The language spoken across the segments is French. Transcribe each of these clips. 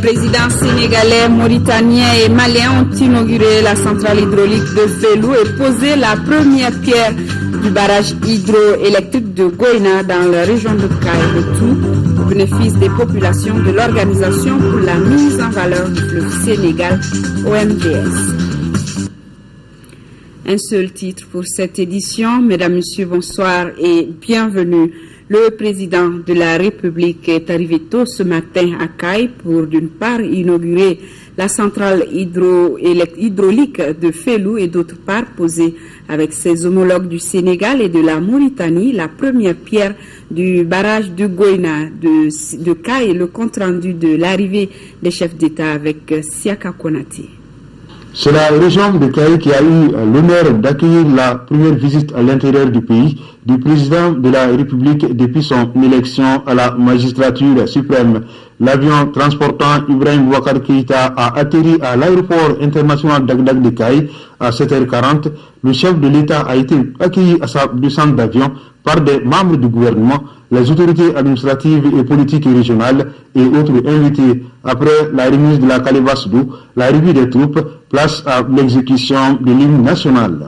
Les présidents sénégalais, mauritaniens et maliens ont inauguré la centrale hydraulique de Fellou et posé la première pierre du barrage hydroélectrique de Goïna dans la région de Kaye, le tout au bénéfice des populations de l'Organisation pour la mise en valeur du fleuve Sénégal, OMVS. Un seul titre pour cette édition. Mesdames, Messieurs, bonsoir et bienvenue. Le président de la République est arrivé tôt ce matin à Kaye pour d'une part inaugurer la centrale hydraulique de Fellou et d'autre part poser avec ses homologues du Sénégal et de la Mauritanie la première pierre du barrage de Goïna de Kaye, le compte rendu de l'arrivée des chefs d'État avec Siaka Konati. C'est la région de Kaye qui a eu l'honneur d'accueillir la première visite à l'intérieur du pays du président de la République depuis son élection à la magistrature suprême. L'avion transportant Ibrahim Boubacar Keïta a atterri à l'aéroport international d'Agdag de Kaye à 7h40. Le chef de l'État a été accueilli à sa descente d'avion par des membres du gouvernement, les autorités administratives et politiques régionales et autres invités. Après la remise de la calebasse d'eau, la revue des troupes, place à l'exécution de l'hymne national.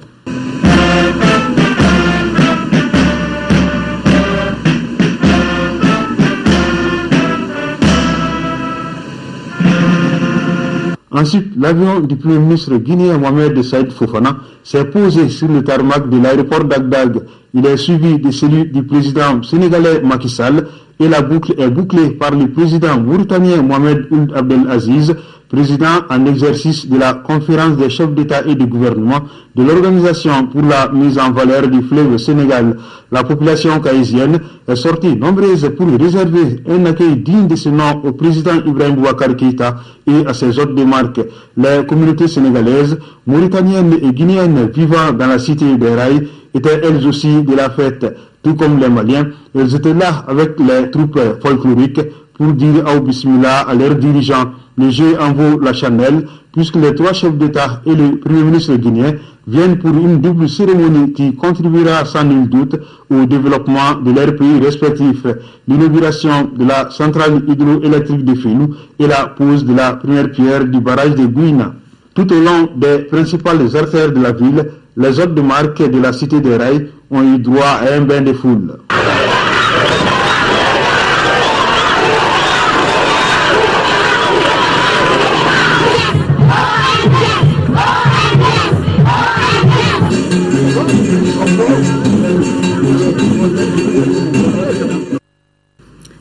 Ensuite, l'avion du Premier ministre guinéen Mohamed Saïd Fofana s'est posé sur le tarmac de l'aéroport d'Agdag. Il est suivi de celui du président sénégalais Macky Sall et la boucle est bouclée par le président mauritanien Mohamed Ould Abdel Aziz, président en exercice de la conférence des chefs d'État et de gouvernement de l'Organisation pour la mise en valeur du fleuve Sénégal. La population kaïsienne est sortie nombreuse pour réserver un accueil digne de ce nom au président Ibrahim Boubacar Keïta et à ses hôtes de marque. Les communautés sénégalaises, mauritaniennes et guinéennes vivant dans la cité des Rails étaient elles aussi de la fête. Tout comme les Maliens, elles étaient là avec les troupes folkloriques pour dire au bismillah à leurs dirigeants. Le jeu en vaut la chandelle puisque les trois chefs d'État et le Premier ministre guinéen viennent pour une double cérémonie qui contribuera sans nul doute au développement de leurs pays respectifs. L'inauguration de la centrale hydroélectrique de Fellou et la pose de la première pierre du barrage de Goïna. Tout au long des principales artères de la ville, les hôtes de marque de la cité des Rails ont eu droit à un bain de foule.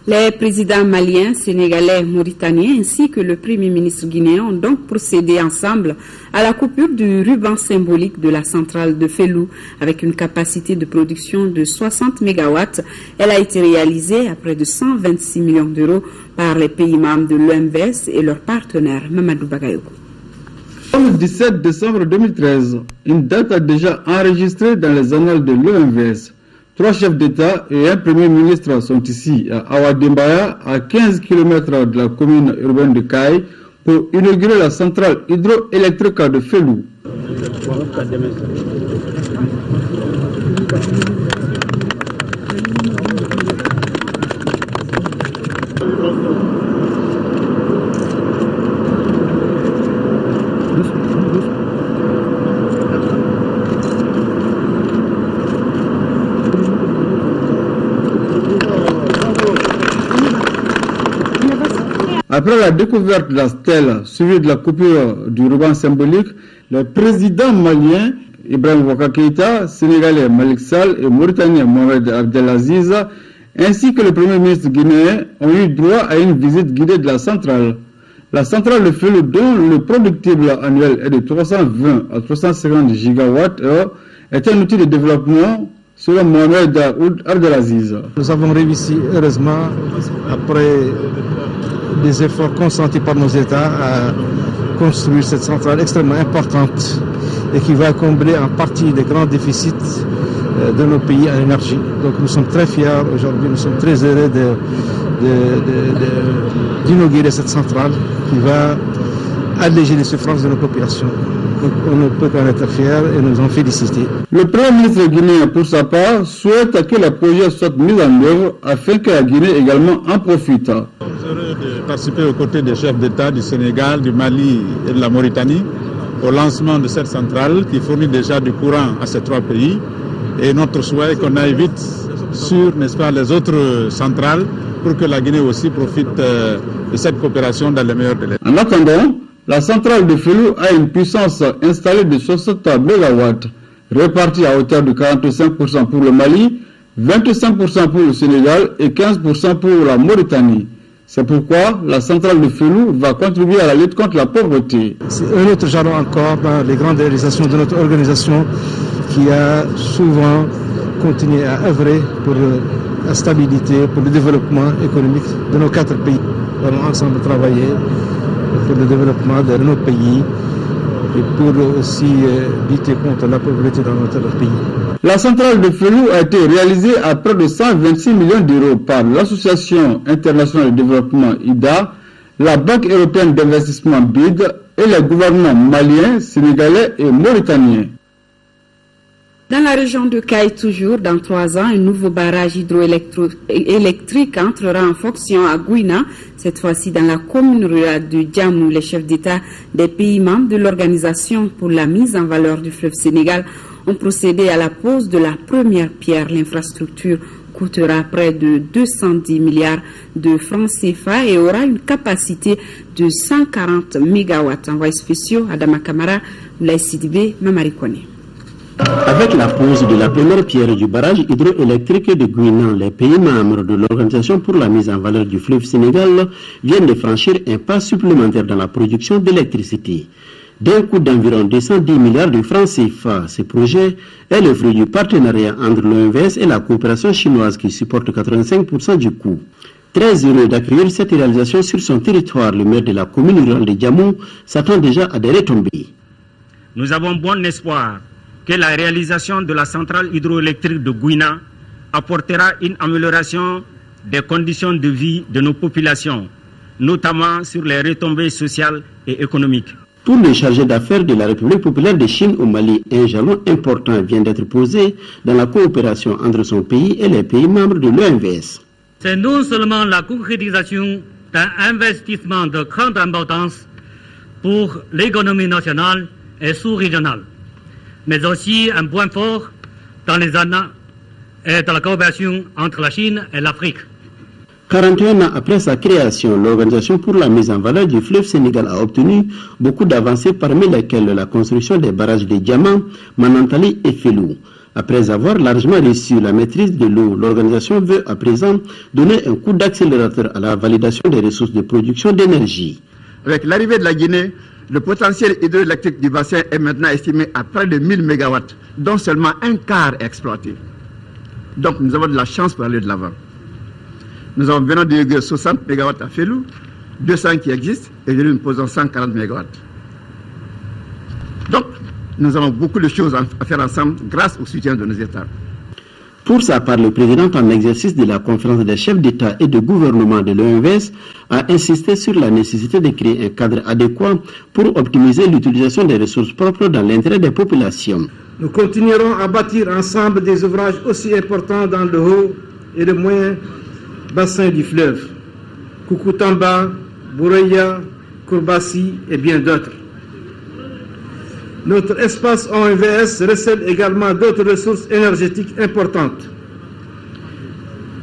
Les présidents maliens, sénégalais, mauritaniens ainsi que le premier ministre guinéen ont donc procédé ensemble à la coupure du ruban symbolique de la centrale de Fellou avec une capacité de production de 60 MW. Elle a été réalisée à près de 126 millions d'euros par les pays membres de l'OMVS et leurs partenaires. Mamadou Bagayoko. Le 17 décembre 2013, une date a déjà enregistré dans les annales de l'OMVS. 3 chefs d'État et un Premier ministre sont ici à Awadembaya, à 15 km de la commune urbaine de Kaye, pour inaugurer la centrale hydroélectrique de Fellou. Après la découverte de la stèle suivie de la coupure du ruban symbolique, le président malien Ibrahim Boubacar Keïta, sénégalais Malik Sall et mauritanien Mohamed Abdelaziz, ainsi que le premier ministre guinéen ont eu droit à une visite guidée de la centrale. La centrale de Fellou, dont le productible annuel est de 320 à 350 gigawatts, est un outil de développement selon Mohamed Ould Abdelaziz. Nous avons réussi, heureusement, après des efforts consentis par nos États à construire cette centrale extrêmement importante et qui va combler en partie les grands déficits de nos pays en énergie. Donc nous sommes très fiers aujourd'hui, nous sommes très heureux d'inaugurer cette centrale qui va alléger les souffrances de nos populations. Donc on ne peut qu'en être fiers et nous en féliciter. Le Premier ministre guinéen, pour sa part, souhaite que le projet soit mis en œuvre afin que la Guinée également en profite. Nous sommes heureux de participer aux côtés des chefs d'État du Sénégal, du Mali et de la Mauritanie au lancement de cette centrale qui fournit déjà du courant à ces trois pays. Et notre souhait est qu'on aille vite sur, n'est-ce pas, les autres centrales pour que la Guinée aussi profite de cette coopération dans les meilleurs délais. En attendant, la centrale de Fellou a une puissance installée de 60 MW, répartie à hauteur de 45% pour le Mali, 25% pour le Sénégal et 15% pour la Mauritanie. C'est pourquoi la centrale de Fellou va contribuer à la lutte contre la pauvreté. C'est un autre jalon encore dans les grandes réalisations de notre organisation qui a souvent continué à œuvrer pour la stabilité, pour le développement économique de nos 4 pays. Nous allons ensemble travailler pour le développement de nos pays et pour aussi lutter contre la pauvreté dans notre pays. La centrale de Fellou a été réalisée à près de 126 millions d'euros par l'Association internationale de développement IDA, la Banque européenne d'investissement BID et les gouvernements maliens, sénégalais et mauritaniens. Dans la région de Caille, toujours, dans 3 ans, un nouveau barrage hydroélectrique entrera en fonction à Gouina, cette fois-ci dans la commune rurale de Djamou. Les chefs d'État des pays membres de l'Organisation pour la mise en valeur du fleuve Sénégal ont procédé à la pose de la première pierre. L'infrastructure coûtera près de 210 milliards de francs CFA et aura une capacité de 140 MW. Envoyés spéciaux, Adama Kamara, Moulay Sidibé, Mamari Kone. Avec la pose de la première pierre du barrage hydroélectrique de Guinan, les pays membres de l'Organisation pour la mise en valeur du fleuve Sénégal viennent de franchir un pas supplémentaire dans la production d'électricité. D'un coût d'environ 210 milliards de francs CFA, ce projet est le fruit du partenariat entre l'OMVS et la coopération chinoise qui supporte 85% du coût. Très heureux d'accueillir cette réalisation sur son territoire, le maire de la commune rurale de Djamou s'attend déjà à des retombées. Nous avons bon espoir que la réalisation de la centrale hydroélectrique de Gouina apportera une amélioration des conditions de vie de nos populations, notamment sur les retombées sociales et économiques. Pour le chargé d'affaires de la République populaire de Chine au Mali, un jalon important vient d'être posé dans la coopération entre son pays et les pays membres de l'OMVS. C'est non seulement la concrétisation d'un investissement de grande importance pour l'économie nationale et sous-régionale, mais aussi un point fort dans les années et dans la coopération entre la Chine et l'Afrique. 41 ans après sa création, l'Organisation pour la mise en valeur du fleuve Sénégal a obtenu beaucoup d'avancées, parmi lesquelles la construction des barrages de Diamant, Manantali et Fellou. Après avoir largement reçu la maîtrise de l'eau, l'organisation veut à présent donner un coup d'accélérateur à la validation des ressources de production d'énergie. Avec l'arrivée de la Guinée, le potentiel hydroélectrique du bassin est maintenant estimé à près de 1000 MW, dont seulement un quart est exploité. Donc nous avons de la chance pour aller de l'avant. Nous avons venant de 60 MW à Fellou, 200 qui existent, et nous posons 140 MW. Donc, nous avons beaucoup de choses à faire ensemble grâce au soutien de nos États. Pour sa part, le président en exercice de la conférence des chefs d'État et de gouvernement de l'OMVS a insisté sur la nécessité de créer un cadre adéquat pour optimiser l'utilisation des ressources propres dans l'intérêt des populations. Nous continuerons à bâtir ensemble des ouvrages aussi importants dans le haut et le moyen bassin du fleuve, Koukoutamba, Boureya, Kourbassi et bien d'autres. Notre espace OMVS recèle également d'autres ressources énergétiques importantes.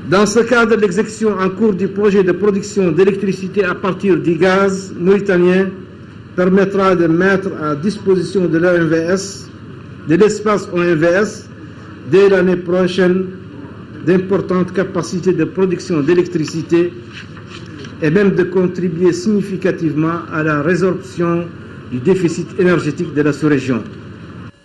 Dans ce cadre, l'exécution en cours du projet de production d'électricité à partir du gaz mauritanien permettra de mettre à disposition de l'OMVS, de l'espace OMVS, dès l'année prochaine, d'importantes capacités de production d'électricité et même de contribuer significativement à la résorption du déficit énergétique de la sous-région.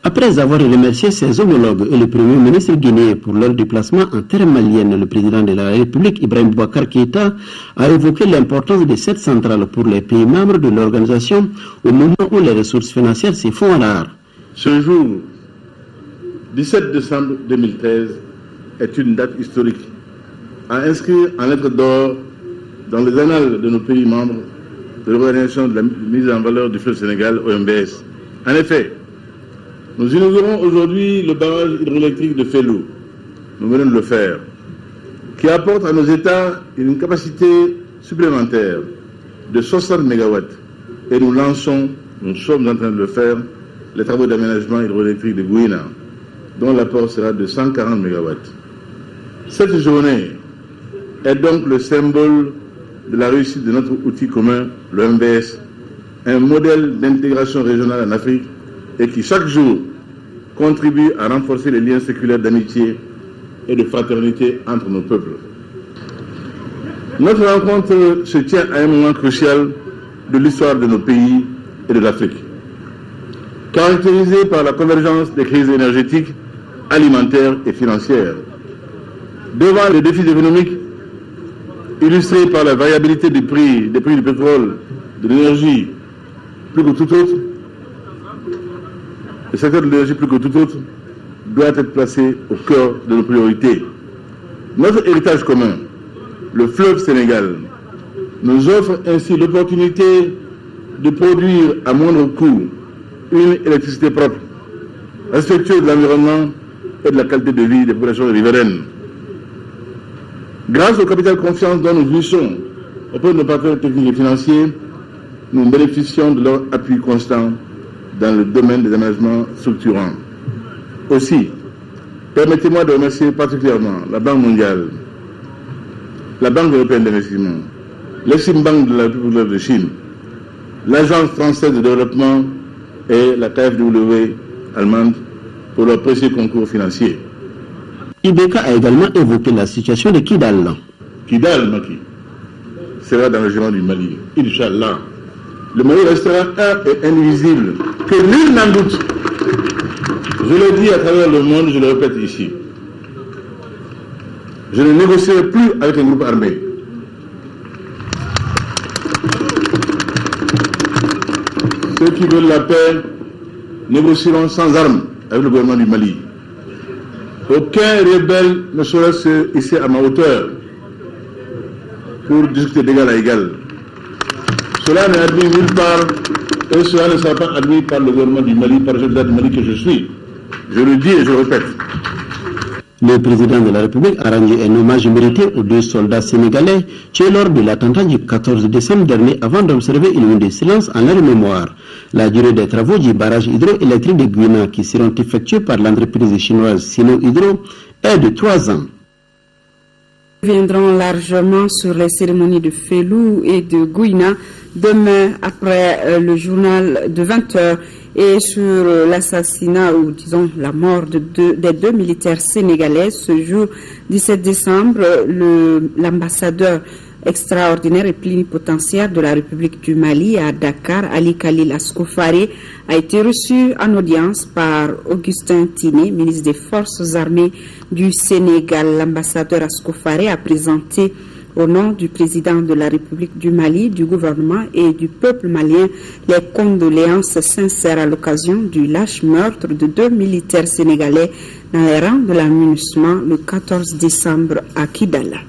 Après avoir remercié ses homologues et le Premier ministre guinéen pour leur déplacement en terre malienne, le président de la République, Ibrahim Boubacar Keïta, a évoqué l'importance de cette centrale pour les pays membres de l'organisation au moment où les ressources financières se font rares. Ce jour, 17 décembre 2013, est une date historique à inscrire en lettres d'or dans les annales de nos pays membres de l'Organisation de la mise en valeur du fleuve Sénégal, OMVS. En effet, nous inaugurons aujourd'hui le barrage hydroélectrique de Fellou. Nous venons de le faire, qui apporte à nos États une capacité supplémentaire de 60 MW. Et nous sommes en train de le faire, les travaux d'aménagement hydroélectrique de Gouina, dont l'apport sera de 140 MW. Cette journée est donc le symbole de la réussite de notre outil commun, le MVS, un modèle d'intégration régionale en Afrique et qui chaque jour contribue à renforcer les liens séculaires d'amitié et de fraternité entre nos peuples. Notre rencontre se tient à un moment crucial de l'histoire de nos pays et de l'Afrique, caractérisé par la convergence des crises énergétiques, alimentaires et financières. Devant les défis économiques, illustrés par la variabilité des prix du pétrole, de l'énergie, plus que tout autre, le secteur de l'énergie plus que tout autre doit être placé au cœur de nos priorités. Notre héritage commun, le fleuve Sénégal, nous offre ainsi l'opportunité de produire à moindre coût une électricité propre, respectueuse de l'environnement et de la qualité de vie des populations riveraines. Grâce au capital confiance dont nous jouissons auprès de nos partenaires techniques et financiers, nous bénéficions de leur appui constant dans le domaine des aménagements structurants. Aussi, permettez-moi de remercier particulièrement la Banque mondiale, la Banque européenne d'investissement, l'Exim-Bank de la République de Chine, l'Agence française de développement et la KfW allemande pour leur précieux concours financier. IBK a également évoqué la situation de Kidal. Kidal, Maki, sera dans le région du Mali, Inch'Allah. Le Mali restera un et indivisible, que nul n'en doute. Je le dis à travers le monde, je le répète ici. Je ne négocierai plus avec un groupe armé. Ceux qui veulent la paix négocieront sans armes avec le gouvernement du Mali. Aucun rebelle ne saurait se hisser à ma hauteur pour discuter d'égal à égal. Cela n'est admis nulle part et cela ne sera pas admis par le gouvernement du Mali, par le chef d'État du Mali que je suis. Je le dis et je le répète. Le président de la République a rendu un hommage mérité aux 2 soldats sénégalais tués lors de l'attentat du 14 décembre dernier avant d'observer une minute de silence en leur mémoire. La durée des travaux du barrage hydroélectrique de Gouina qui seront effectués par l'entreprise chinoise Sino Hydro est de 3 ans. Nous reviendrons largement sur les cérémonies de Fellou et de Gouina demain après le journal de 20h et sur l'assassinat ou disons la mort des 2 militaires sénégalais. Ce jour 17 décembre, l'ambassadeur extraordinaire et plénipotentiaire de la République du Mali à Dakar, Ali Khalil Ascofaré, a été reçu en audience par Augustin Tiné, ministre des Forces armées du Sénégal. L'ambassadeur Ascofaré a présenté au nom du président de la République du Mali, du gouvernement et du peuple malien les condoléances sincères à l'occasion du lâche meurtre de 2 militaires sénégalais dans les rangs de la MINUSMA le 14 décembre à Kidal.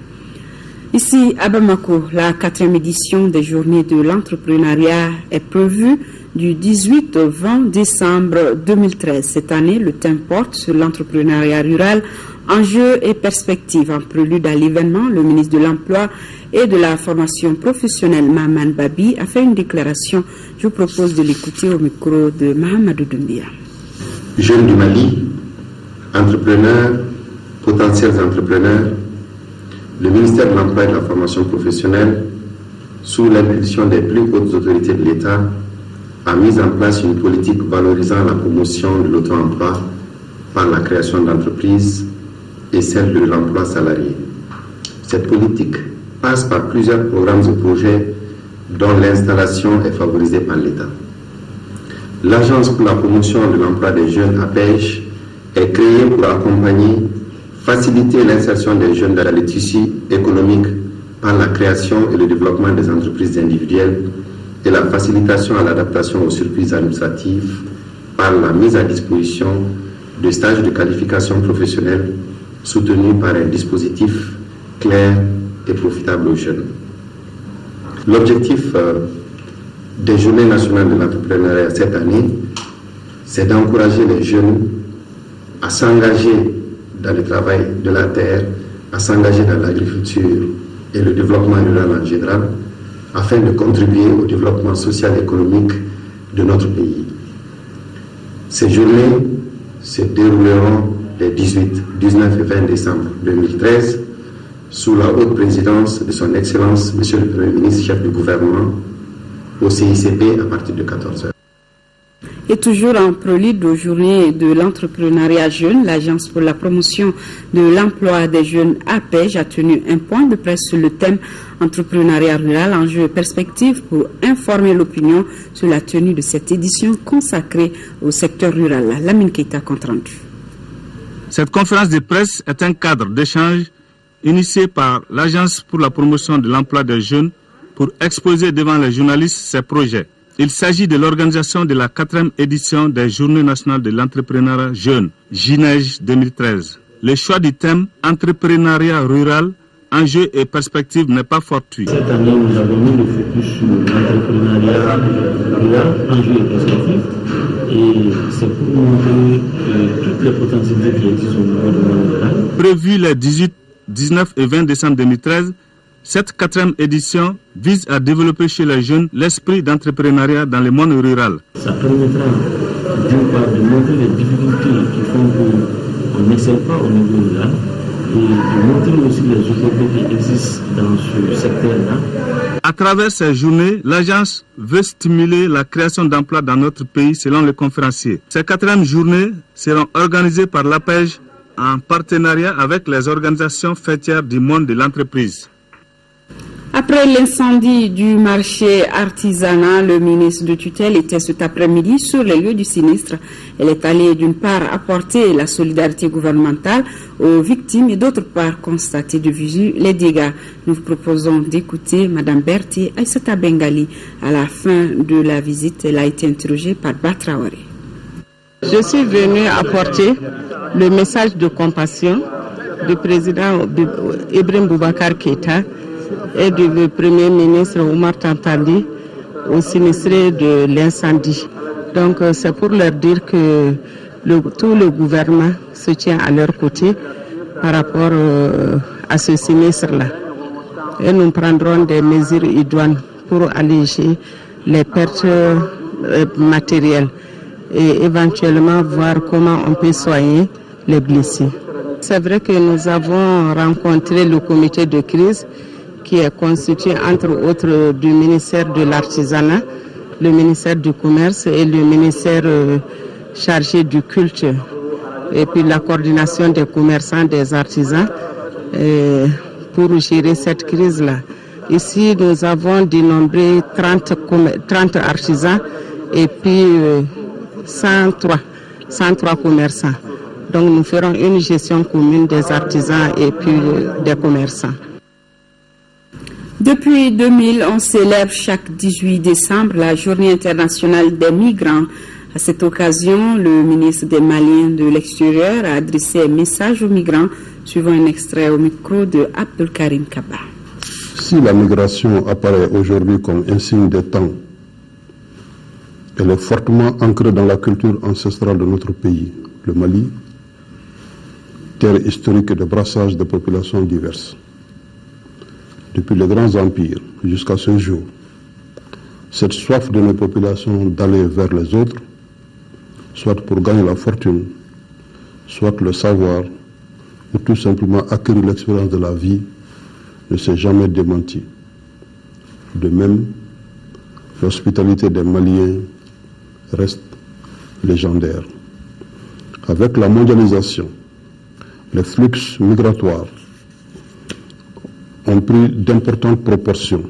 Ici, à Bamako, la 4e édition des Journées de l'entrepreneuriat est prévue du 18 au 20 décembre 2013. Cette année, le thème porte sur l'entrepreneuriat rural, enjeux et perspectives. En prélude à l'événement, le ministre de l'Emploi et de la formation professionnelle, Mahaman Babi, a fait une déclaration. Je vous propose de l'écouter au micro de Mahamadou Doumbia. Jeunes du Mali, entrepreneurs, potentiels entrepreneurs, le ministère de l'Emploi et de la formation professionnelle, sous l'impulsion des plus hautes autorités de l'État, a mis en place une politique valorisant la promotion de l'auto-emploi par la création d'entreprises et celle de l'emploi salarié. Cette politique passe par plusieurs programmes et projets dont l'installation est favorisée par l'État. L'Agence pour la promotion de l'emploi des jeunes, APEJ, est créée pour accompagner, faciliter l'insertion des jeunes dans le tissu économique par la création et le développement des entreprises individuelles et la facilitation à l'adaptation aux circuits administratifs par la mise à disposition de stages de qualification professionnelle soutenus par un dispositif clair et profitable aux jeunes. L'objectif des Journées nationales de l'entrepreneuriat cette année, c'est d'encourager les jeunes à s'engager dans le travail de la terre, à s'engager dans l'agriculture et le développement rural en général, afin de contribuer au développement social et économique de notre pays. Ces journées se dérouleront les 18, 19 et 20 décembre 2013 sous la haute présidence de son Excellence, Monsieur le Premier ministre, chef du gouvernement, au CICP à partir de 14h. Et toujours en prélude aux journées de l'entrepreneuriat jeune, l'Agence pour la promotion de l'emploi des jeunes APEJ a tenu un point de presse sur le thème entrepreneuriat rural, enjeux et perspectives pour informer l'opinion sur la tenue de cette édition consacrée au secteur rural. Lamine Keita, compte rendu. Cette conférence de presse est un cadre d'échange initié par l'Agence pour la promotion de l'emploi des jeunes pour exposer devant les journalistes ses projets. Il s'agit de l'organisation de la 4e édition des Journées nationales de l'entrepreneuriat jeune, JNEJ 2013. Le choix du thème entrepreneuriat rural, enjeux et perspectives n'est pas fortuit. Cette année, nous avons mis le focus sur l'entrepreneuriat rural, enjeux et perspectives. Et c'est pour montrer toutes les potentialités qui existent au niveau du monde rural. Prévu les 18, 19 et 20 décembre 2013, cette 4e édition vise à développer chez les jeunes l'esprit d'entrepreneuriat dans le monde rural. Ça permettra d'une part de montrer les difficultés qui font qu'on n'excelle pas au niveau rural et de montrer aussi les opportunités qui existent dans ce secteur-là. À travers ces journées, l'agence veut stimuler la création d'emplois dans notre pays selon le conférencier. Ces 4e journées seront organisées par l'APEJ en partenariat avec les organisations fêtières du monde de l'entreprise. Après l'incendie du marché artisanal, le ministre de tutelle était cet après-midi sur les lieux du sinistre. Elle est allée d'une part apporter la solidarité gouvernementale aux victimes et d'autre part constater de visu les dégâts. Nous vous proposons d'écouter Mme Berti Aïssata Bengali. À la fin de la visite, elle a été interrogée par Batraoré. Je suis venue apporter le message de compassion du président Ibrahim Boubacar Keïta et du Premier ministre Oumar Tantali aux sinistrés de l'incendie. Donc c'est pour leur dire que tout le gouvernement se tient à leur côté par rapport à ce sinistre-là. Et nous prendrons des mesures idoines pour alléger les pertes matérielles et éventuellement voir comment on peut soigner les blessés. C'est vrai que nous avons rencontré le comité de crise qui est constitué entre autres du ministère de l'Artisanat, le ministère du Commerce et le ministère chargé du culte. Et puis la coordination des commerçants, des artisans pour gérer cette crise-là. Ici, nous avons dénombré 30 artisans et puis 103 commerçants. Donc nous ferons une gestion commune des artisans et puis des commerçants. Depuis 2000, on célèbre chaque 18 décembre la Journée internationale des migrants. À cette occasion, le ministre des Maliens de l'Extérieur a adressé un message aux migrants, suivant un extrait au micro de Abdelkarim Kaba. Si la migration apparaît aujourd'hui comme un signe des temps, elle est fortement ancrée dans la culture ancestrale de notre pays, le Mali, terre historique de brassage de populations diverses. Depuis les grands empires jusqu'à ce jour, cette soif de nos populations d'aller vers les autres, soit pour gagner la fortune, soit le savoir, ou tout simplement acquérir l'expérience de la vie, ne s'est jamais démentie. De même, l'hospitalité des Maliens reste légendaire. Avec la mondialisation, les flux migratoires ont pris d'importantes proportions.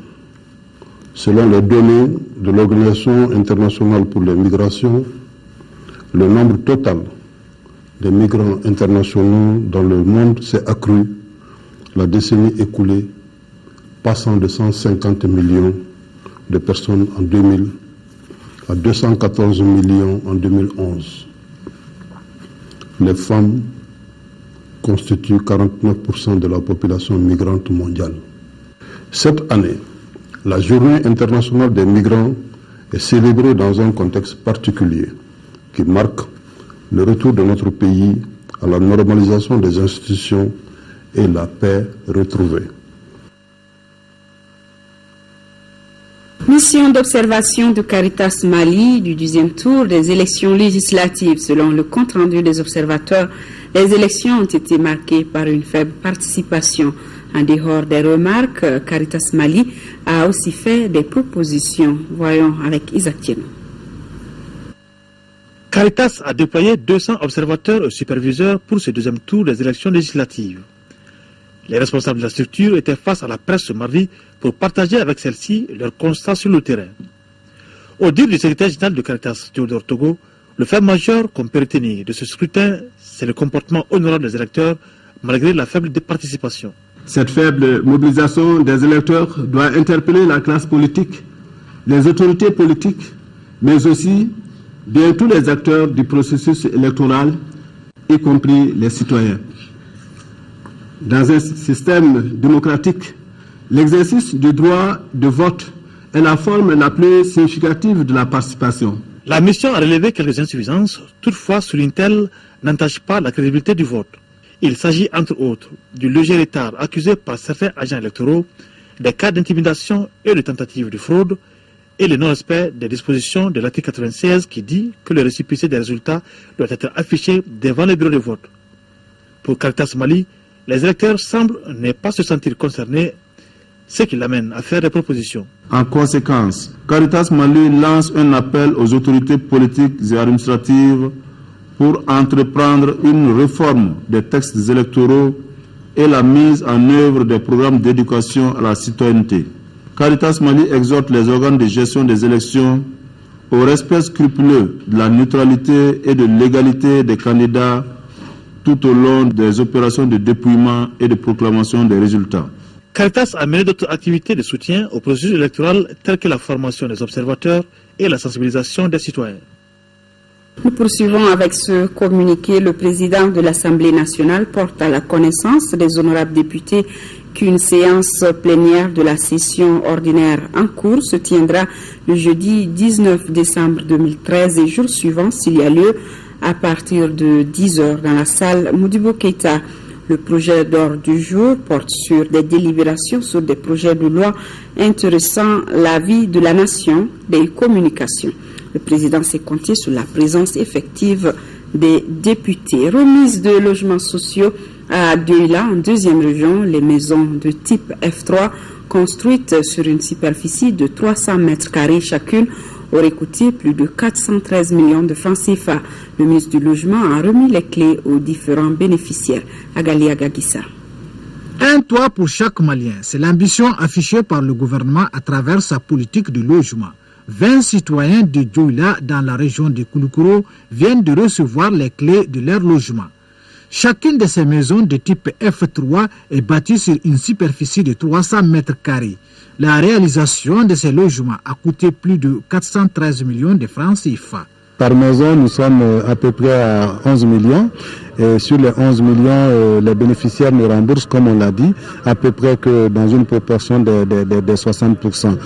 Selon les données de l'Organisation internationale pour les migrations, le nombre total des migrants internationaux dans le monde s'est accru la décennie écoulée, passant de 150 millions de personnes en 2000 à 214 millions en 2011. Les femmes constituent 49% de la population migrante mondiale. Cette année, la Journée internationale des migrants est célébrée dans un contexte particulier qui marque le retour de notre pays à la normalisation des institutions et la paix retrouvée. Mission d'observation de Caritas Mali du 10e tour des élections législatives. Selon le compte-rendu des observateurs, les élections ont été marquées par une faible participation. En dehors des remarques, Caritas Mali a aussi fait des propositions. Voyons avec Isaac Tieno. Caritas a déployé 200 observateurs et superviseurs pour ce deuxième tour des élections législatives. Les responsables de la structure étaient face à la presse ce mardi pour partager avec celle-ci leurs constats sur le terrain. Au dire du secrétaire général de Caritas, Théodore Togo, le fait majeur qu'on peut retenir de ce scrutin, c'est le comportement honorable des électeurs malgré la faible participation. Cette faible mobilisation des électeurs doit interpeller la classe politique, les autorités politiques, mais aussi bien tous les acteurs du processus électoral, y compris les citoyens. Dans un système démocratique, l'exercice du droit de vote est la forme la plus significative de la participation. La mission a relevé quelques insuffisances, toutefois, souligne-t-elle, n'entache pas la crédibilité du vote. Il s'agit entre autres du léger retard accusé par certains agents électoraux, des cas d'intimidation et de tentatives de fraude, et le non-respect des dispositions de l'article 96 qui dit que le récépissé des résultats doit être affiché devant les bureaux de vote. Pour Caritas Mali, les électeurs semblent ne pas se sentir concernés, ce qui l'amène à faire des propositions. En conséquence, Caritas Mali lance un appel aux autorités politiques et administratives pour entreprendre une réforme des textes électoraux et la mise en œuvre des programmes d'éducation à la citoyenneté. Caritas Mali exhorte les organes de gestion des élections au respect scrupuleux de la neutralité et de l'égalité des candidats tout au long des opérations de dépouillement et de proclamation des résultats. Caritas a mené d'autres activités de soutien au processus électoral telles que la formation des observateurs et la sensibilisation des citoyens. Nous poursuivons avec ce communiqué. Le président de l'Assemblée nationale porte à la connaissance des honorables députés qu'une séance plénière de la session ordinaire en cours se tiendra le jeudi 19 décembre 2013 et jour suivant s'il y a lieu à partir de 10h dans la salle Modibo Keïta. Le projet d'ordre du jour porte sur des délibérations sur des projets de loi intéressant la vie de la nation, des communications. Le président s'est compté sur la présence effective des députés. Remise de logements sociaux à Douila, en deuxième région, les maisons de type F3 construites sur une superficie de 300 mètres carrés chacune aurait coûté plus de 413 millions de francs CFA. Le ministre du Logement a remis les clés aux différents bénéficiaires. Agali Agagissa. Un toit pour chaque Malien, c'est l'ambition affichée par le gouvernement à travers sa politique de logement. 20 citoyens de Douila dans la région de Koulikoro viennent de recevoir les clés de leur logement. Chacune de ces maisons de type F3 est bâtie sur une superficie de 300 mètres carrés. La réalisation de ces logements a coûté plus de 413 millions de francs CFA. Par maison, nous sommes à peu près à 11 millions. Et sur les 11 millions, les bénéficiaires nous remboursent, comme on l'a dit, à peu près que dans une proportion de 60%.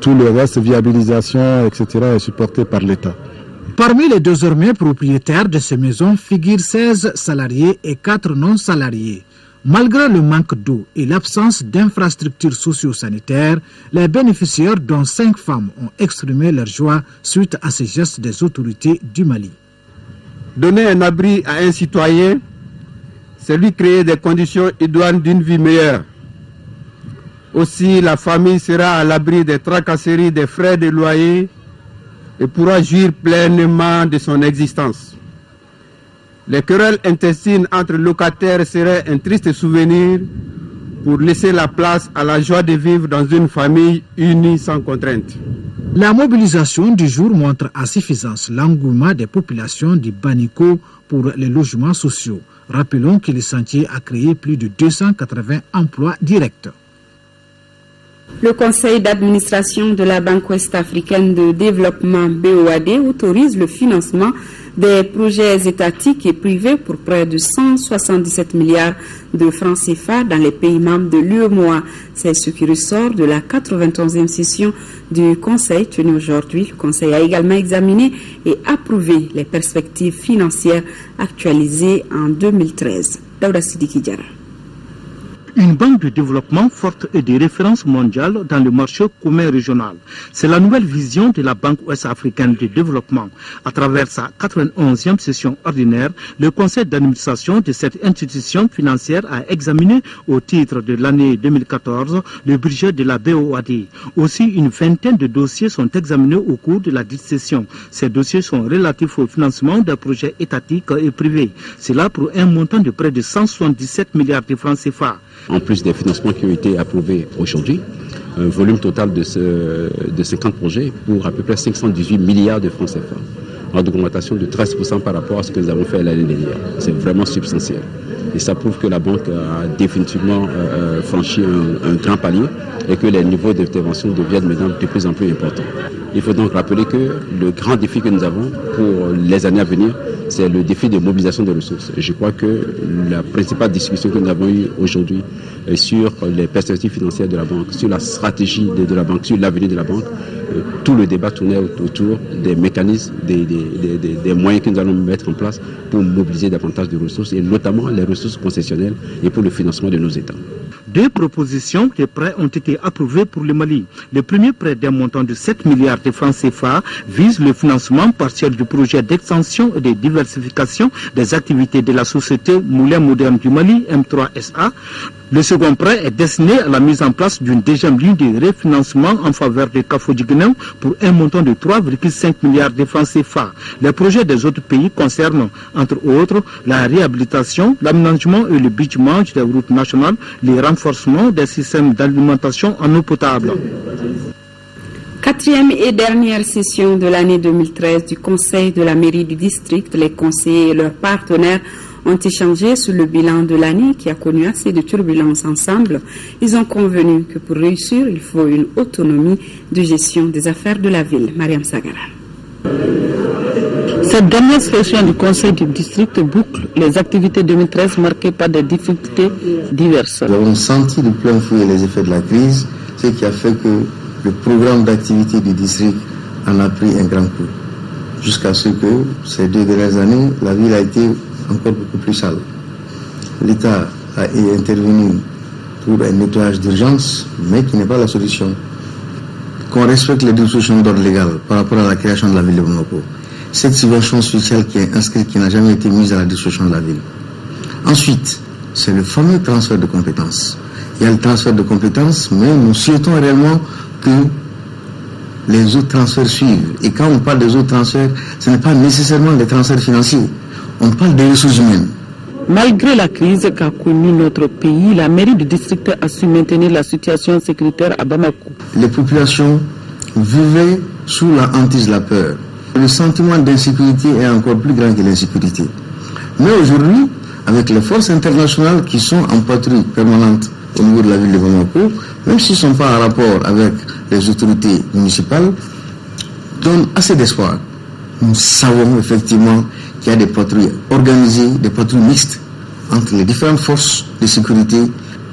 Tout le reste, viabilisation, etc., est supporté par l'État. Parmi les désormais propriétaires de ces maisons figurent 16 salariés et 4 non-salariés. Malgré le manque d'eau et l'absence d'infrastructures socio-sanitaires, les bénéficiaires, dont 5 femmes, ont exprimé leur joie suite à ces gestes des autorités du Mali. Donner un abri à un citoyen, c'est lui créer des conditions idoines d'une vie meilleure. Aussi, la famille sera à l'abri des tracasseries, des frais de loyer et pourra jouir pleinement de son existence. Les querelles intestines entre locataires seraient un triste souvenir pour laisser la place à la joie de vivre dans une famille unie sans contrainte. La mobilisation du jour montre à suffisance l'engouement des populations du Baniko pour les logements sociaux. Rappelons que le chantier a créé plus de 280 emplois directs. Le conseil d'administration de la Banque ouest-africaine de développement BOAD autorise le financement des projets étatiques et privés pour près de 177 milliards de francs CFA dans les pays membres de l'UEMOA. C'est ce qui ressort de la 91e session du Conseil tenue aujourd'hui. Le Conseil a également examiné et approuvé les perspectives financières actualisées en 2013. Daouda Sidiki Diarra. Une banque de développement forte et de référence mondiale dans le marché commun régional. C'est la nouvelle vision de la Banque ouest-africaine de développement. À travers sa 91e session ordinaire, le conseil d'administration de cette institution financière a examiné au titre de l'année 2014 le budget de la BOAD. Aussi, une vingtaine de dossiers sont examinés au cours de la dite session. Ces dossiers sont relatifs au financement des projets étatiques et privés. Cela pour un montant de près de 177 milliards de francs CFA. En plus des financements qui ont été approuvés aujourd'hui, un volume total de 50 projets pour à peu près 518 milliards de francs CFA, en augmentation de 13% par rapport à ce que nous avons fait l'année dernière. C'est vraiment substantiel. Et ça prouve que la banque a définitivement franchi un grand palier et que les niveaux d'intervention deviennent maintenant de plus en plus importants. Il faut donc rappeler que le grand défi que nous avons pour les années à venir, c'est le défi de mobilisation des ressources. Et je crois que la principale discussion que nous avons eue aujourd'hui sur les perspectives financières de la banque, sur la stratégie de la banque, sur l'avenir de la banque, tout le débat tournait autour des mécanismes, des moyens que nous allons mettre en place pour mobiliser davantage de ressources, et notamment les ressources concessionnelles et pour le financement de nos États. Deux propositions de prêts ont été approuvées pour le Mali. Le premier prêt d'un montant de 7 milliards de francs CFA vise le financement partiel du projet d'extension et de diversification des activités de la société Moulin Moderne du Mali, M3SA. Le second prêt est destiné à la mise en place d'une deuxième ligne de refinancement en faveur de Kafodiguinéo pour un montant de 3,5 milliards de francs CFA. Les projets des autres pays concernent, entre autres, la réhabilitation, l'aménagement et le bitumage des routes nationales, le renforcement des systèmes d'alimentation en eau potable. Quatrième et dernière session de l'année 2013 du Conseil de la mairie du district, les conseillers et leurs partenaires ont échangé sur le bilan de l'année qui a connu assez de turbulences ensemble. Ils ont convenu que pour réussir, il faut une autonomie de gestion des affaires de la ville. Mariam Sagara. Cette dernière session du Conseil du district boucle les activités 2013 marquées par des difficultés diverses. Nous avons senti de plein fouet les effets de la crise, ce qui a fait que le programme d'activité du district en a pris un grand coup. Jusqu'à ce que, ces 2 dernières années, la ville a été encore beaucoup plus sale. L'État a intervenu pour un nettoyage d'urgence, mais qui n'est pas la solution. Qu'on respecte les dispositions d'ordre légal par rapport à la création de la ville de Bamako. Cette subvention spéciale qui est inscrite, qui n'a jamais été mise à la disposition de la ville. Ensuite, c'est le fameux transfert de compétences. Il y a le transfert de compétences, mais nous souhaitons réellement que les autres transferts suivent. Et quand on parle des autres transferts, ce n'est pas nécessairement des transferts financiers. On parle des ressources humaines. Malgré la crise qu'a connue notre pays, la mairie du district a su maintenir la situation sécuritaire à Bamako. Les populations vivaient sous la hantise de la peur. Le sentiment d'insécurité est encore plus grand que l'insécurité. Mais aujourd'hui, avec les forces internationales qui sont en patrouille permanente au niveau de la ville de Bamako, même s'ils ne sont pas en rapport avec les autorités municipales, donnent assez d'espoir. Nous savons effectivement qu'il y a des patrouilles organisées, des patrouilles mixtes entre les différentes forces de sécurité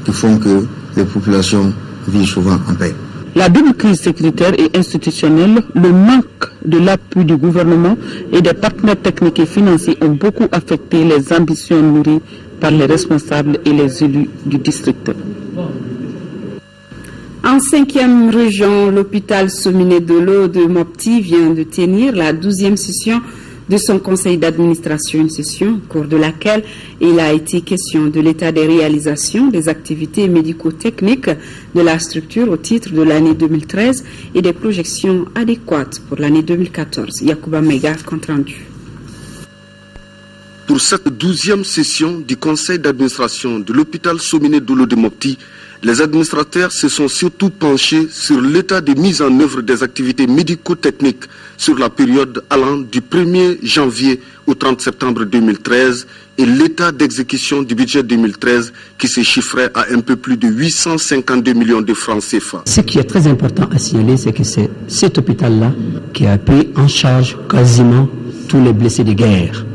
qui font que les populations vivent souvent en paix. La double crise sécuritaire et institutionnelle, le manque de l'appui du gouvernement et des partenaires techniques et financiers ont beaucoup affecté les ambitions nourries par les responsables et les élus du district. En 5e région, l'hôpital Sominé Dolo de Mopti vient de tenir la 12e session de son conseil d'administration, une session au cours de laquelle il a été question de l'état des réalisations des activités médico-techniques de la structure au titre de l'année 2013 et des projections adéquates pour l'année 2014. Yacouba Mega, compte rendu. Pour cette 12e session du conseil d'administration de l'hôpital Sominé Dolo de Mopti, Les administrateurs se sont surtout penchés sur l'état de mise en œuvre des activités médico-techniques sur la période allant du 1er janvier au 30 septembre 2013 et l'état d'exécution du budget 2013 qui se chiffrait à un peu plus de 852 millions de francs CFA. Ce qui est très important à signaler, c'est que c'est cet hôpital-là qui a pris en charge quasiment tous les blessés de guerre.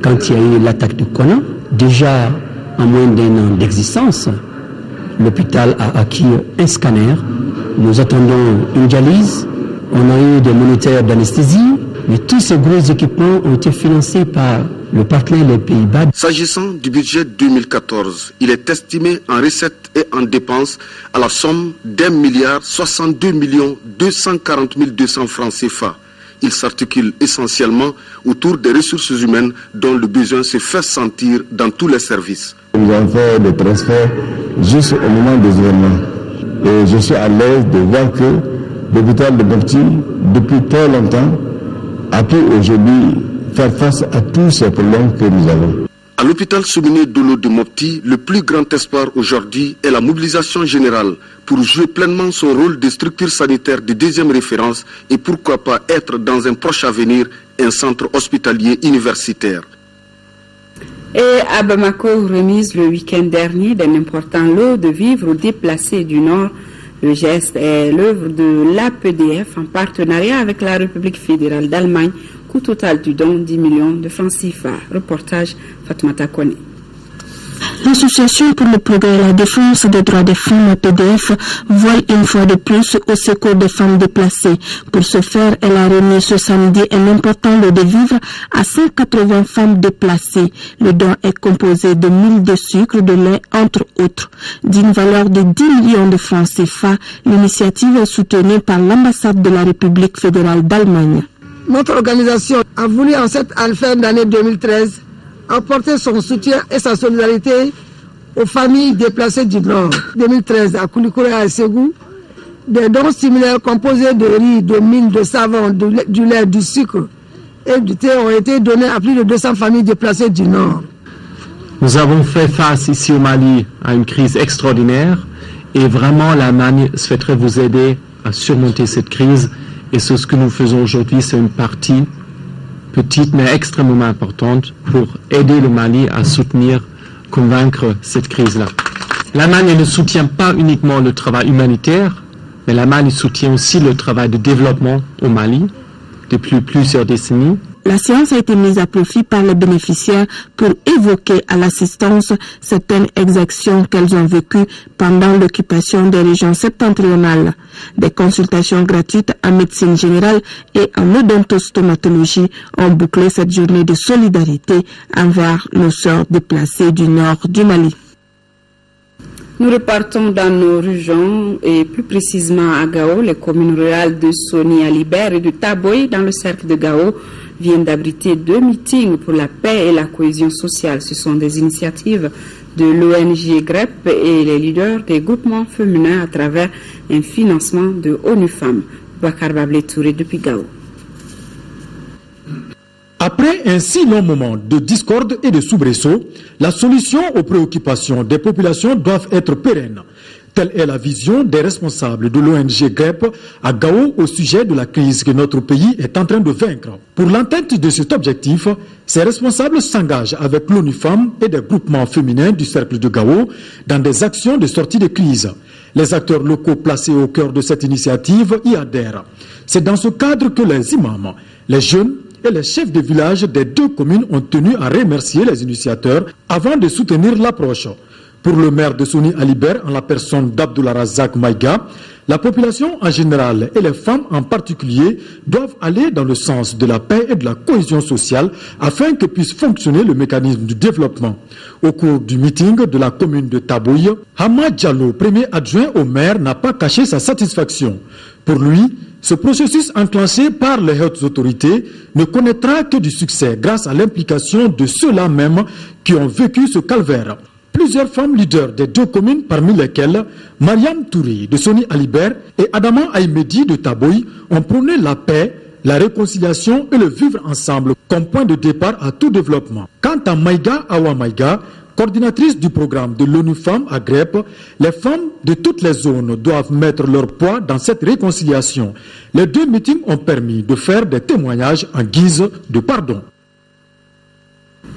Quand il y a eu l'attaque de Kona, déjà en moins d'un an d'existence, l'hôpital a acquis un scanner. Nous attendons une dialyse. On a eu des moniteurs d'anesthésie. Mais tous ces gros équipements ont été financés par le partenaire les Pays-Bas. S'agissant du budget 2014, il est estimé en recettes et en dépenses à la somme d'1,62,240,200 francs CFA. Il s'articule essentiellement autour des ressources humaines dont le besoin se fait sentir dans tous les services. Nous avons fait des transferts juste au moment des événements. Et je suis à l'aise de voir que l'hôpital de Mopti, depuis très longtemps, a pu aujourd'hui faire face à tous ces problèmes que nous avons. À l'hôpital Souminé Dolo de Mopti, le plus grand espoir aujourd'hui est la mobilisation générale pour jouer pleinement son rôle de structure sanitaire de deuxième référence et pourquoi pas être dans un proche avenir un centre hospitalier universitaire. Et à Bamako, remise le week-end dernier d'un important lot de vivres déplacés du Nord. Le geste est l'œuvre de l'APDF en partenariat avec la République fédérale d'Allemagne. Coût total du don 10 millions de francs CFA. Reportage Fatoumata Kone. L'Association pour le progrès et la défense des droits des femmes, APDF, vole une fois de plus au secours des femmes déplacées. Pour ce faire, elle a remis ce samedi un important lot de vivres à 180 femmes déplacées. Le don est composé de 1000 de sucre, de lait, entre autres. D'une valeur de 10 millions de francs CFA, l'initiative est soutenue par l'ambassade de la République fédérale d'Allemagne. Notre organisation a voulu en cette fin d'année 2013 apporter son soutien et sa solidarité aux familles déplacées du Nord. 2013 à Koulikoro et à Ségou, des dons similaires composés de riz, de mil, de savon, du lait, du sucre et du thé ont été donnés à plus de 200 familles déplacées du Nord. Nous avons fait face ici au Mali à une crise extraordinaire et vraiment l'Allemagne souhaiterait vous aider à surmonter cette crise. Et ce que nous faisons aujourd'hui, c'est une partie petite mais extrêmement importante pour aider le Mali à soutenir, convaincre cette crise-là. L'Allemagne ne soutient pas uniquement le travail humanitaire, mais l'Allemagne soutient aussi le travail de développement au Mali depuis plusieurs décennies. La séance a été mise à profit par les bénéficiaires pour évoquer à l'assistance certaines exactions qu'elles ont vécues pendant l'occupation des régions septentrionales. Des consultations gratuites en médecine générale et en odontostomatologie ont bouclé cette journée de solidarité envers nos sœurs déplacées du nord du Mali. Nous repartons dans nos régions et plus précisément à Gao. Les communes rurales de Soni Alibert et de Taboy dans le cercle de Gao viennent d'abriter 2 meetings pour la paix et la cohésion sociale. Ce sont des initiatives de l'ONG GREP et les leaders des groupements féminins à travers un financement de ONU Femmes. Bakar Bablé Touré depuis Gao. Après un si long moment de discorde et de soubresaut, la solution aux préoccupations des populations doit être pérenne. Telle est la vision des responsables de l'ONG GREP à Gao au sujet de la crise que notre pays est en train de vaincre. Pour l'atteinte de cet objectif, ces responsables s'engagent avec l'ONU Femmes et des groupements féminins du cercle de Gao dans des actions de sortie de crise. Les acteurs locaux placés au cœur de cette initiative y adhèrent. C'est dans ce cadre que les imams, les jeunes et les chefs de village des 2 communes ont tenu à remercier les initiateurs avant de soutenir l'approche. Pour le maire de Soni Alibert, en la personne d'Abdullah Razak Maïga, la population en général et les femmes en particulier doivent aller dans le sens de la paix et de la cohésion sociale afin que puisse fonctionner le mécanisme du développement. Au cours du meeting de la commune de Tabouye, Hamad Diallo, premier adjoint au maire, n'a pas caché sa satisfaction. Pour lui, ce processus enclenché par les hautes autorités ne connaîtra que du succès grâce à l'implication de ceux-là même qui ont vécu ce calvaire. Plusieurs femmes leaders des 2 communes, parmi lesquelles Mariam Touré de Soni Alibert et Adama Aïmedi de Taboy, ont prôné la paix, la réconciliation et le vivre ensemble comme point de départ à tout développement. Quant à Maïga Awa Maïga, coordinatrice du programme de l'ONU Femmes à Grep, les femmes de toutes les zones doivent mettre leur poids dans cette réconciliation. Les 2 meetings ont permis de faire des témoignages en guise de pardon.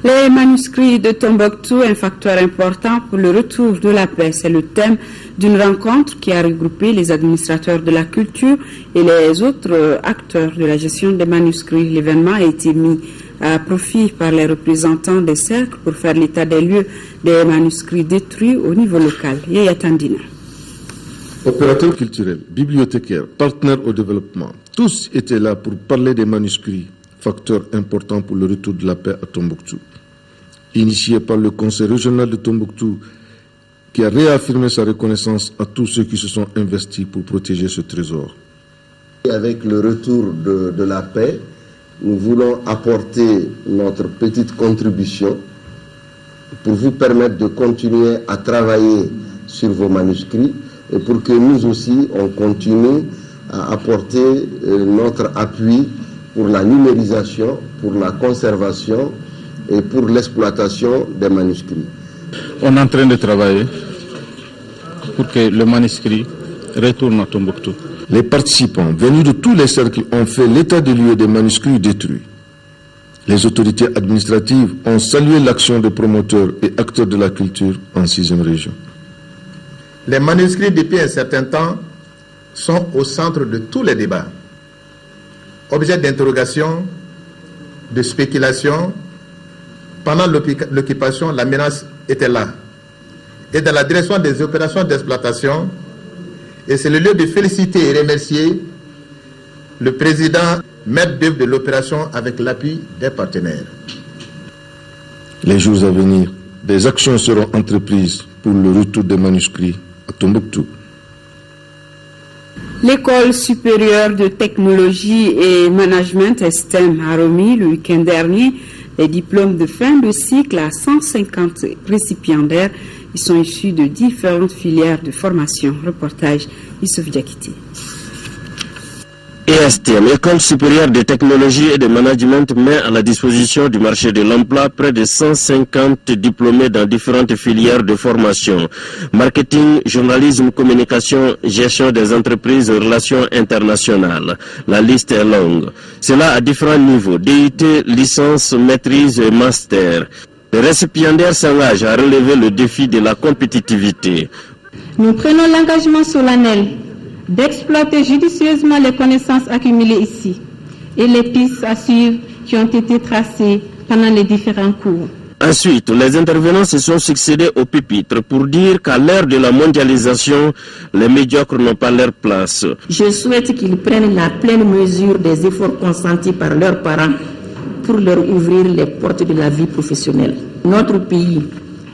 Les manuscrits de Tombouctou, un facteur important pour le retour de la paix, c'est le thème d'une rencontre qui a regroupé les administrateurs de la culture et les autres acteurs de la gestion des manuscrits. L'événement a été mis à profit par les représentants des cercles pour faire l'état des lieux des manuscrits détruits au niveau local. Yaya Tandina. Opérateurs culturels, bibliothécaires, partenaires au développement, tous étaient là pour parler des manuscrits, facteur important pour le retour de la paix à Tombouctou. Initié par le Conseil régional de Tombouctou, qui a réaffirmé sa reconnaissance à tous ceux qui se sont investis pour protéger ce trésor. Avec le retour de la paix, nous voulons apporter notre petite contribution pour vous permettre de continuer à travailler sur vos manuscrits et pour que nous aussi, on continue à apporter notre appui pour la numérisation, pour la conservation et pour l'exploitation des manuscrits. On est en train de travailler pour que le manuscrit retourne à Tombouctou. Les participants venus de tous les cercles ont fait l'état des lieux des manuscrits détruits. Les autorités administratives ont salué l'action des promoteurs et acteurs de la culture en 6e région. Les manuscrits depuis un certain temps sont au centre de tous les débats. Objet d'interrogation, de spéculation. Pendant l'occupation, la menace était là. Et dans la direction des opérations d'exploitation, et c'est le lieu de féliciter et remercier le président maître d'œuvre de l'opération avec l'appui des partenaires. Les jours à venir, des actions seront entreprises pour le retour des manuscrits à Tombouctou. L'école supérieure de technologie et management STEM a remis le week-end dernier les diplômes de fin de cycle à 150 récipiendaires. Ils sont issus de différentes filières de formation. Reportage Youssouf Diakité. ESTM, École supérieure de technologie et de management, met à la disposition du marché de l'emploi près de 150 diplômés dans différentes filières de formation. Marketing, journalisme, communication, gestion des entreprises, relations internationales. La liste est longue. Cela à différents niveaux, DUT, licence, maîtrise et master. Les récipiendaires s'engagent à relever le défi de la compétitivité. Nous prenons l'engagement solennel d'exploiter judicieusement les connaissances accumulées ici et les pistes à suivre qui ont été tracées pendant les différents cours. Ensuite, les intervenants se sont succédés au pupitre pour dire qu'à l'ère de la mondialisation, les médiocres n'ont pas leur place. Je souhaite qu'ils prennent la pleine mesure des efforts consentis par leurs parents pour leur ouvrir les portes de la vie professionnelle. Notre pays,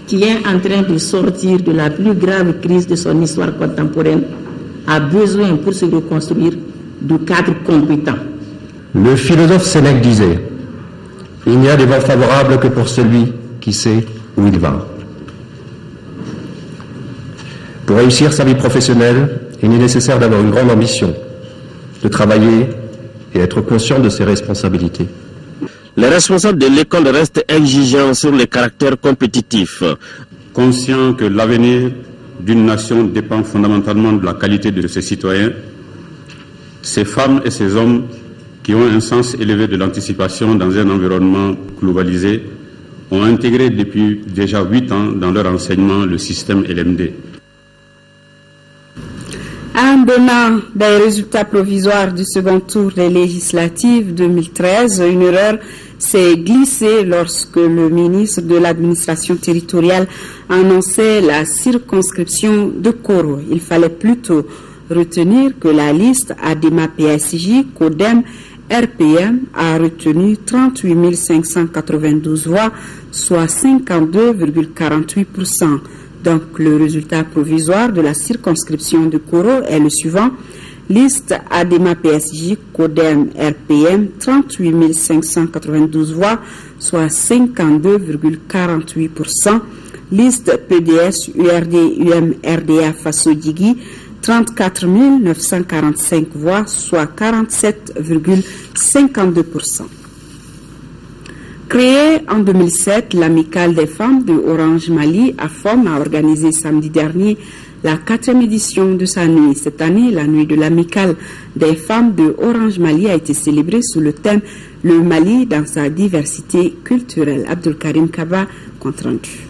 qui est en train de sortir de la plus grave crise de son histoire contemporaine, a besoin pour se reconstruire de cadres compétents. Le philosophe Sénèque disait « Il n'y a des vents favorables que pour celui qui sait où il va ». Pour réussir sa vie professionnelle, il est nécessaire d'avoir une grande ambition, de travailler et être conscient de ses responsabilités. Les responsables de l'école restent exigeants sur les caractères compétitifs. Conscients que l'avenir d'une nation dépend fondamentalement de la qualité de ses citoyens, ces femmes et ces hommes qui ont un sens élevé de l'anticipation dans un environnement globalisé ont intégré depuis déjà 8 ans dans leur enseignement le système LMD. En donnant des résultats provisoires du second tour des législatives 2013, une erreur s'est glissée lorsque le ministre de l'administration territoriale annonçait la circonscription de Koro. Il fallait plutôt retenir que la liste ADEMA PSJ, CODEM, RPM a retenu 38 592 voix, soit 52,48%. Donc, le résultat provisoire de la circonscription de Koro est le suivant. Liste ADEMA PSJ, CODEM, RPM, 38 592 voix, soit 52,48%. Liste PDS, URD, UM, RDA, Faso-Digui, 34 945 voix, soit 47,52%. Créée en 2007, l'Amicale des femmes de Orange Mali, AFOM, a organisé samedi dernier la 4e édition de sa nuit. Cette année, la nuit de l'Amicale des femmes de Orange Mali a été célébrée sous le thème « Le Mali dans sa diversité culturelle ». Abdul Karim Kaba, compte rendu.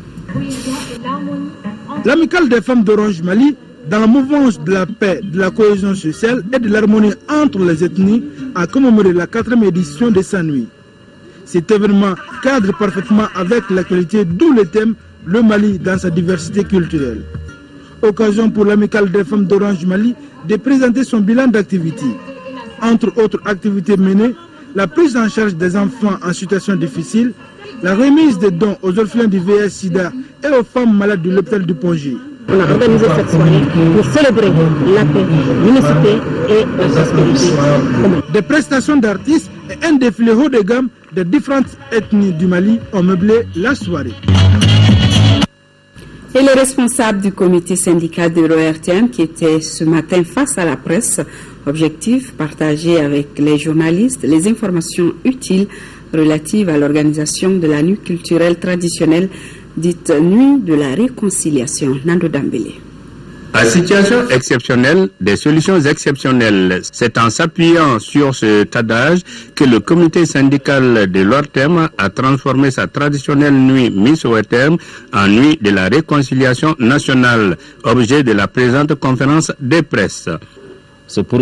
L'Amicale des femmes d'Orange Mali, dans la mouvance de la paix, de la cohésion sociale et de l'harmonie entre les ethnies, a commémoré la 4e édition de sa nuit. Cet événement cadre parfaitement avec l'actualité, d'où le thème « Le Mali dans sa diversité culturelle ». Occasion pour l'Amicale des femmes d'Orange Mali de présenter son bilan d'activité. Entre autres activités menées, la prise en charge des enfants en situation difficile, la remise de dons aux orphelins du VIH-Sida et aux femmes malades de l'hôpital du Pongy. On a organisé cette soirée pour célébrer la paix, l'unicité et la prospérité. Des prestations d'artistes et un défilé haut de gamme de différentes ethnies du Mali ont meublé la soirée. Et les responsables du comité syndical de l'ORTM qui étaient ce matin face à la presse, objectif partager avec les journalistes les informations utiles relatives à l'organisation de la nuit culturelle traditionnelle dite Nuit de la Réconciliation. Nando Dambélé. À situation exceptionnelle, des solutions exceptionnelles. C'est en s'appuyant sur cet adage que le comité syndical de l'ORTM a transformé sa traditionnelle nuit Miss ORTM en nuit de la réconciliation nationale, objet de la présente conférence de presse. C'est pour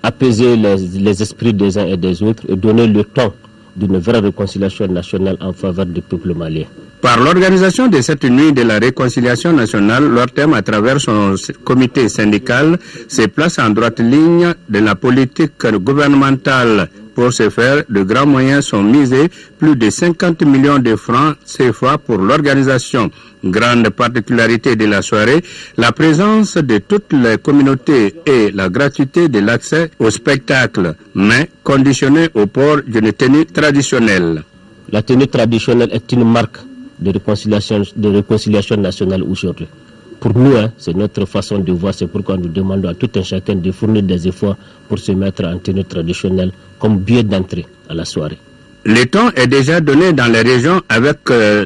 apaiser les esprits des uns et des autres et donner le temps d'une vraie réconciliation nationale en faveur du peuple malien. Par l'organisation de cette nuit de la réconciliation nationale, l'ORTM, à travers son comité syndical, se place en droite ligne de la politique gouvernementale. Pour ce faire, de grands moyens sont misés, plus de 50 millions de francs CFA pour l'organisation. Grande particularité de la soirée, la présence de toutes les communautés et la gratuité de l'accès au spectacle, mais conditionnée au port d'une tenue traditionnelle. La tenue traditionnelle est une marque de réconciliation nationale aujourd'hui. Pour nous, c'est notre façon de voir, c'est pourquoi nous demandons à tout un chacun de fournir des efforts pour se mettre en tenue traditionnelle comme billet d'entrée à la soirée. Le temps est déjà donné dans les régions avec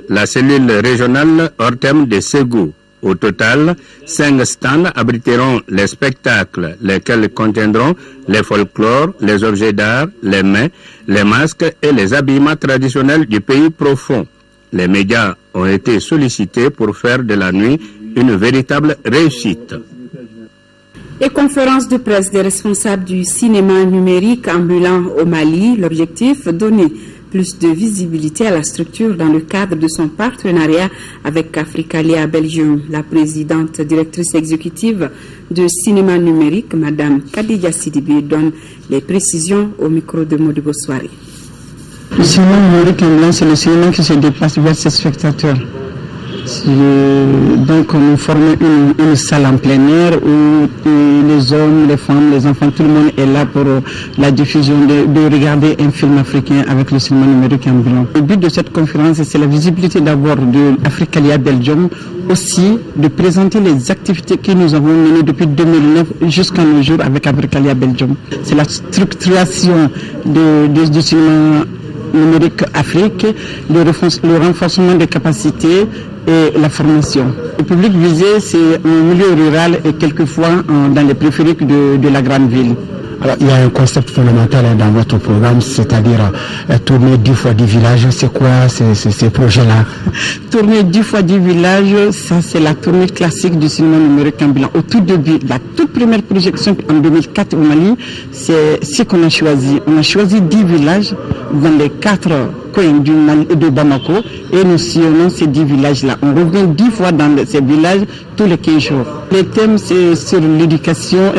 la cellule régionale ORTM de Ségou. Au total, 5 stands abriteront les spectacles, lesquels contiendront les folklores, les objets d'art, les mets, les masques et les habillements traditionnels du pays profond. Les médias ont été sollicités pour faire de la nuit une véritable réussite. Et conférence de presse des responsables du cinéma numérique ambulant au Mali. L'objectif, donner plus de visibilité à la structure dans le cadre de son partenariat avec Africalia Belgium. La présidente directrice exécutive de cinéma numérique, Madame Khadija Sidibe, donne les précisions au micro de Modibo Soirée. Le cinéma numérique ambulant, c'est le cinéma qui se déplace vers ses spectateurs. Donc nous formons une salle en plein air où les hommes, les femmes, les enfants, tout le monde est là pour la diffusion de regarder un film africain avec le cinéma numérique ambulant. Le but de cette conférence, c'est la visibilité d'abord de Africalia Belgium, aussi de présenter les activités que nous avons menées depuis 2009 jusqu'à nos jours avec Africalia Belgium. C'est la structuration du cinéma numérique Afrique, le renforcement des capacités et la formation. Le public visé, c'est un milieu rural et quelquefois dans les périphériques de la grande ville. Alors, il y a un concept fondamental dans votre programme, c'est-à-dire tourner 10 fois 10 villages. C'est quoi ces projets-là? Tourner 10 fois 10 villages, ça c'est la tournée classique du cinéma numérique ambulant. Au tout début, la toute première projection en 2004 au Mali, c'est ce qu'on a choisi. On a choisi 10 villages dans les 4 coins de Bamako et nous sillonnons ces 10 villages-là. On revient 10 fois dans ces villages tous les 15 jours. Les thèmes, c'est sur l'éducation,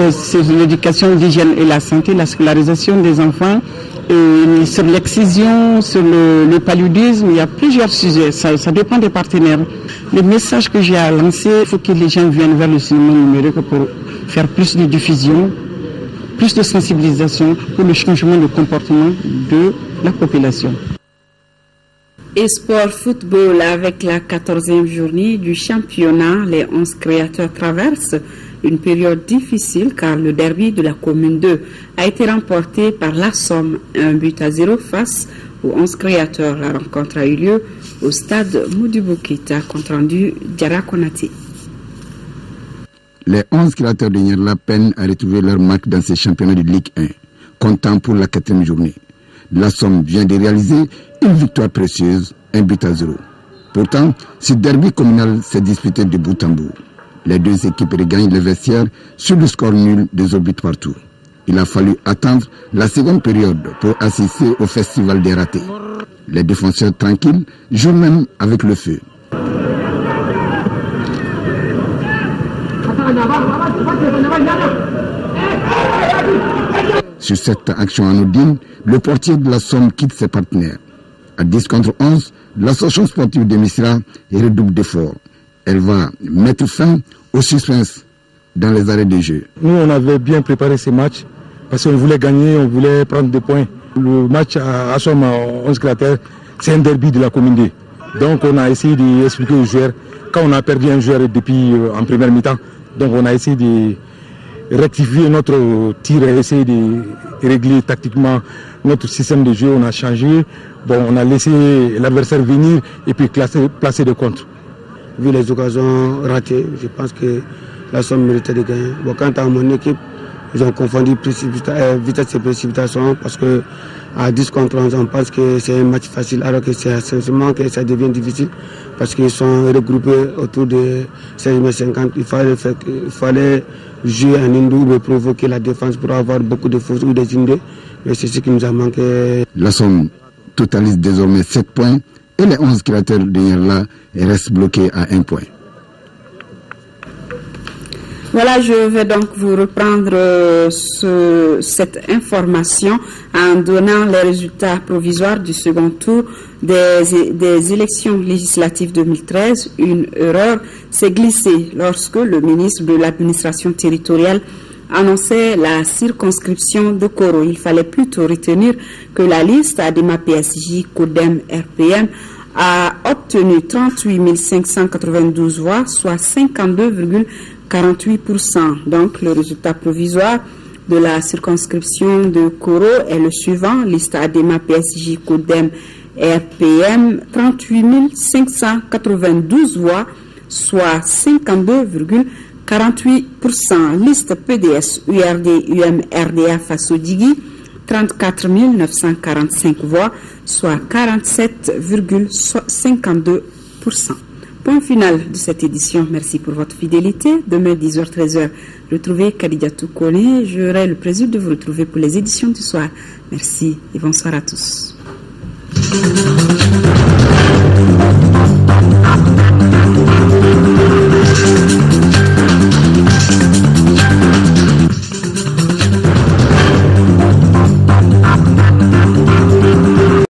l'hygiène et la santé, la scolarisation des enfants, et sur l'excision, sur le paludisme. Il y a plusieurs sujets, ça dépend des partenaires. Le message que j'ai à lancer, il faut que les gens viennent vers le cinéma numérique pour faire plus de diffusion, plus de sensibilisation pour le changement de comportement de la population. Et sport football avec la 14e journée du championnat, les 11 créateurs traversent une période difficile car le derby de la commune 2 a été remporté par la Somme, 1-0 face aux 11 créateurs. La rencontre a eu lieu au stade Moudou Keïta, compte rendu Diarra Konaté. Les 11 créateurs de Nyerla peinent à retrouver leur marque dans ces championnats de Ligue 1, comptant pour la 4e journée. La Somme vient de réaliser une victoire précieuse, 1-0. Pourtant, ce derby communal s'est disputé de bout en bout. Les deux équipes regagnent les vestiaires sur le score nul, 2 buts partout. Il a fallu attendre la seconde période pour assister au festival des ratés. Les défenseurs tranquilles jouent même avec le feu. Sur cette action anodine, le portier de la Somme quitte ses partenaires. À 10 contre 11, l'association sportive de Missira redouble d'efforts. Elle va mettre fin au suspense dans les arrêts de jeu. Nous, on avait bien préparé ces matchs parce qu'on voulait gagner, on voulait prendre des points. Le match à Somme, 11 créateurs, c'est un derby de la commune D. Donc on a essayé d'expliquer aux joueurs, quand on a perdu un joueur depuis en première mi-temps, donc on a essayé de rectifier notre tir et essayer de régler tactiquement notre système de jeu. On a changé, on a laissé l'adversaire venir et puis placer des contres. Vu les occasions ratées, je pense que la Somme méritait de gagner. Quant à mon équipe, ils ont confondu vitesse et précipitation parce que à 10 contre 11, on pense que c'est un match facile alors que c'est seulement que ça devient difficile parce qu'ils sont regroupés autour de 16,50 m. Il fallait jouer en indou mais provoquer la défense pour avoir beaucoup de fausses ou des indés. Mais c'est ce qui nous a manqué. La Somme totalise désormais 7 points et les 11 créateurs de Nyerla restent bloqués à 1 point. Voilà, je vais donc vous reprendre cette information en donnant les résultats provisoires du second tour des élections législatives 2013. Une erreur s'est glissée lorsque le ministre de l'administration territoriale annonçait la circonscription de Koro. Il fallait plutôt retenir que la liste ADEMA PSJ CODEM RPM a obtenu 38 592 voix, soit 52,48%. Donc, le résultat provisoire de la circonscription de Koro est le suivant. Liste ADEMA PSJ CODEM RPM, 38 592 voix, soit 52,48%. Liste PDS URD UM RDA Faso-Digui, 34 945 voix, soit 47,52%. Point final de cette édition. Merci pour votre fidélité. Demain, 10h, 13h, retrouvez Kadidiatou Kone. J'aurai le plaisir de vous retrouver pour les éditions du soir. Merci et bonsoir à tous.